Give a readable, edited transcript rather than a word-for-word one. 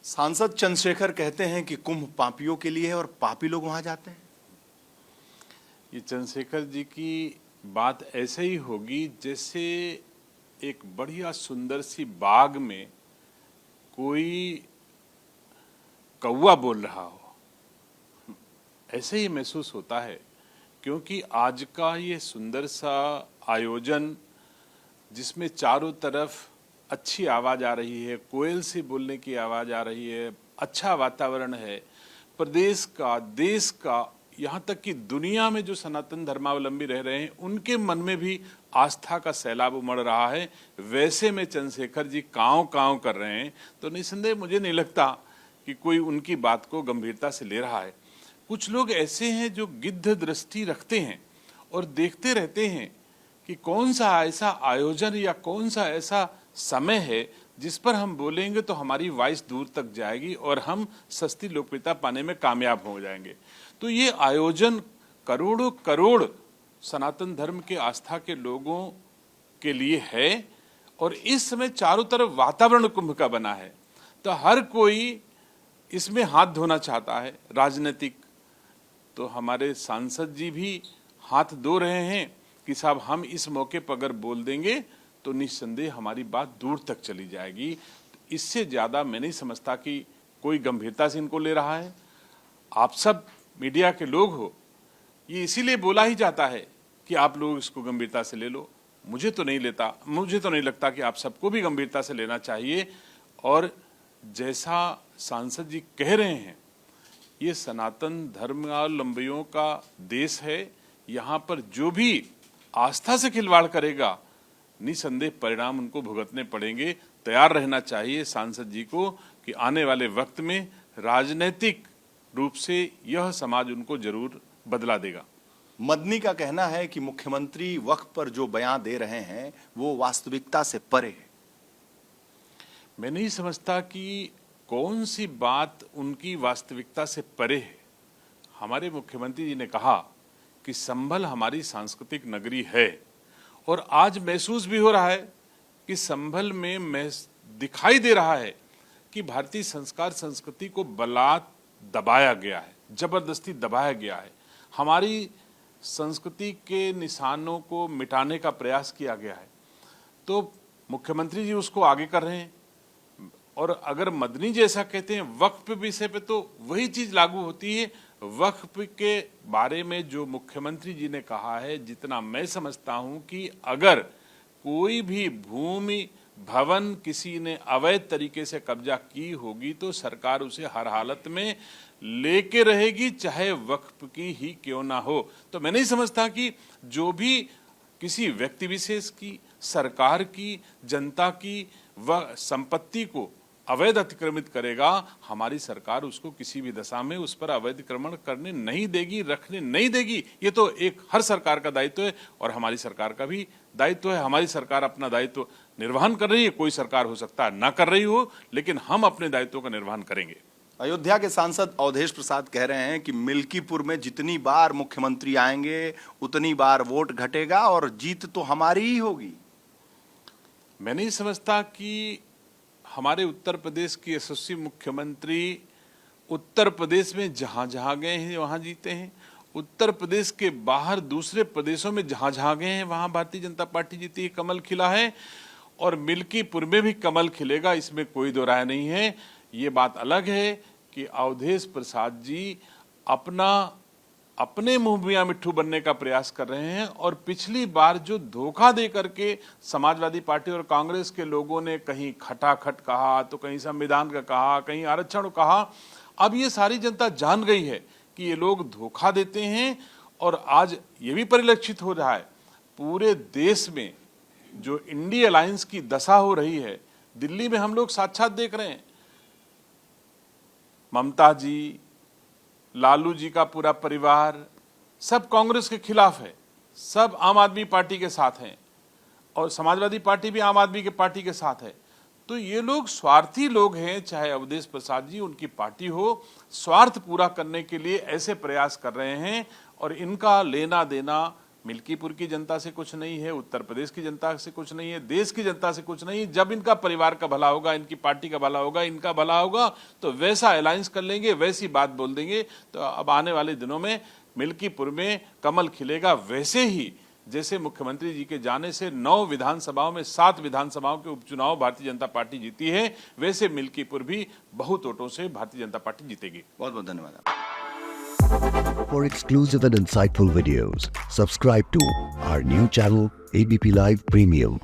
सांसद चंद्रशेखर कहते हैं कि कुंभ पापियों के लिए है और पापी लोग वहां जाते हैं। ये चंद्रशेखर जी की बात ऐसे ही होगी जैसे एक बढ़िया सुंदर सी बाग में कोई कौवा बोल रहा हो, ऐसे ही महसूस होता है। क्योंकि आज का ये सुंदर सा आयोजन जिसमें चारों तरफ अच्छी आवाज आ रही है, कोयल से बोलने की आवाज आ रही है, अच्छा वातावरण है, प्रदेश का, देश का, यहाँ तक कि दुनिया में जो सनातन धर्मावलंबी रह रहे हैं उनके मन में भी आस्था का सैलाब उमड़ रहा है। वैसे में चंद्रशेखर जी कांव कांव कर रहे हैं, तो निसंदेह मुझे नहीं लगता कि कोई उनकी बात को गंभीरता से ले रहा है। कुछ लोग ऐसे हैं जो गिद्ध दृष्टि रखते हैं और देखते रहते हैं कि कौन सा ऐसा आयोजन या कौन सा ऐसा समय है जिस पर हम बोलेंगे तो हमारी वॉइस दूर तक जाएगी और हम सस्ती लोकप्रियता पाने में कामयाब हो जाएंगे। तो ये आयोजन करोड़ों करोड़ सनातन धर्म के आस्था के लोगों के लिए है और इस समय चारों तरफ वातावरण कुंभ का बना है, तो हर कोई इसमें हाथ धोना चाहता है राजनीतिक। तो हमारे सांसद जी भी हाथ धो रहे हैं कि साहब हम इस मौके पर अगर बोल देंगे तो निस्संदेह हमारी बात दूर तक चली जाएगी। इससे ज्यादा मैं नहीं समझता कि कोई गंभीरता से इनको ले रहा है। आप सब मीडिया के लोग हो, ये इसीलिए बोला ही जाता है कि आप लोग इसको गंभीरता से ले लो। मुझे तो नहीं लगता कि आप सबको भी गंभीरता से लेना चाहिए। और जैसा सांसद जी कह रहे हैं, ये सनातन धर्मावलंबियों का देश है। यहाँ पर जो भी आस्था से खिलवाड़ करेगा निसंदेह परिणाम उनको भुगतने पड़ेंगे। तैयार रहना चाहिए सांसद जी को कि आने वाले वक्त में राजनीतिक रूप से यह समाज उनको जरूर बदला देगा। मदनी का कहना है कि मुख्यमंत्री वक्फ पर जो बयान दे रहे हैं वो वास्तविकता से परे है। मैं नहीं समझता कि कौन सी बात उनकी वास्तविकता से परे है। हमारे मुख्यमंत्री जी ने कहा कि संभल हमारी सांस्कृतिक नगरी है और आज महसूस भी हो रहा है कि संभल में दिखाई दे रहा है कि भारतीय संस्कार संस्कृति को बलात् दबाया गया है, जबरदस्ती दबाया गया है। हमारी संस्कृति के निशानों को मिटाने का प्रयास किया गया है। तो मुख्यमंत्री जी उसको आगे कर रहे हैं। और अगर मदनी जी ऐसा कहते हैं वक्फ विषय पे, तो वही चीज लागू होती है। वक्फ के बारे में जो मुख्यमंत्री जी ने कहा है, जितना मैं समझता हूं कि अगर कोई भी भूमि भवन किसी ने अवैध तरीके से कब्जा की होगी तो सरकार उसे हर हालत में लेके रहेगी, चाहे वक्फ की ही क्यों ना हो। तो मैं नहीं समझता कि जो भी किसी व्यक्ति विशेष की, सरकार की, जनता की वह संपत्ति को अवैध अतिक्रमित करेगा, हमारी सरकार उसको किसी भी दशा में उस पर अवैध अतिक्रमण करने नहीं देगी, रखने नहीं देगी। ये तो एक हर सरकार का दायित्व है और हमारी सरकार का भी दायित्व है। हमारी सरकार अपना दायित्व निर्वहन कर रही है। कोई सरकार हो सकता है ना कर रही हो, लेकिन हम अपने दायित्वों का निर्वहन करेंगे। अयोध्या के सांसद अवधेश प्रसाद कह रहे हैं कि मिल्कीपुर में जितनी बार मुख्यमंत्री आएंगे उतनी बार वोट घटेगा और जीत तो हमारी ही होगी। मैं नहीं समझता कि हमारे उत्तर प्रदेश की यशस्वी मुख्यमंत्री उत्तर प्रदेश में जहां जहां गए हैं वहां जीते हैं। उत्तर प्रदेश के बाहर दूसरे प्रदेशों में जहां जहां गए हैं वहां भारतीय जनता पार्टी जीती है, कमल खिला है। और मिल्कीपुर में भी कमल खिलेगा, इसमें कोई दो राय नहीं है। ये बात अलग है कि अवधेश प्रसाद जी अपने मुंह मियां मिट्ठू बनने का प्रयास कर रहे हैं। और पिछली बार जो धोखा दे करके समाजवादी पार्टी और कांग्रेस के लोगों ने कहीं खटाखट कहा, तो कहीं संविधान का कहा, कहीं आरक्षण कहा, अब ये सारी जनता जान गई है कि ये लोग धोखा देते हैं। और आज ये भी परिलक्षित हो रहा है पूरे देश में जो इंडी अलायंस की दशा हो रही है, दिल्ली में हम लोग साक्षात देख रहे हैं। ममता जी, लालू जी का पूरा परिवार सब कांग्रेस के खिलाफ है, सब आम आदमी पार्टी के साथ हैं और समाजवादी पार्टी भी आम आदमी के पार्टी के साथ है। तो ये लोग स्वार्थी लोग हैं, चाहे अवधेश प्रसाद जी, उनकी पार्टी हो, स्वार्थ पूरा करने के लिए ऐसे प्रयास कर रहे हैं। और इनका लेना देना मिल्कीपुर की जनता से कुछ नहीं है, उत्तर प्रदेश की जनता से कुछ नहीं है, देश की जनता से कुछ नहीं है। जब इनका परिवार का भला होगा, इनकी पार्टी का भला होगा, इनका भला होगा, तो वैसा अलायंस कर लेंगे, वैसी बात बोल देंगे। तो अब आने वाले दिनों में मिल्कीपुर में कमल खिलेगा, वैसे ही जैसे मुख्यमंत्री जी के जाने से 9 विधानसभाओं में 7 विधानसभाओं के उपचुनाव भारतीय जनता पार्टी जीती है, वैसे मिल्कीपुर भी बहुत वोटों से भारतीय जनता पार्टी जीतेगी। बहुत बहुत धन्यवाद। For exclusive and insightful videos, subscribe to our new channel ABP Live Premium.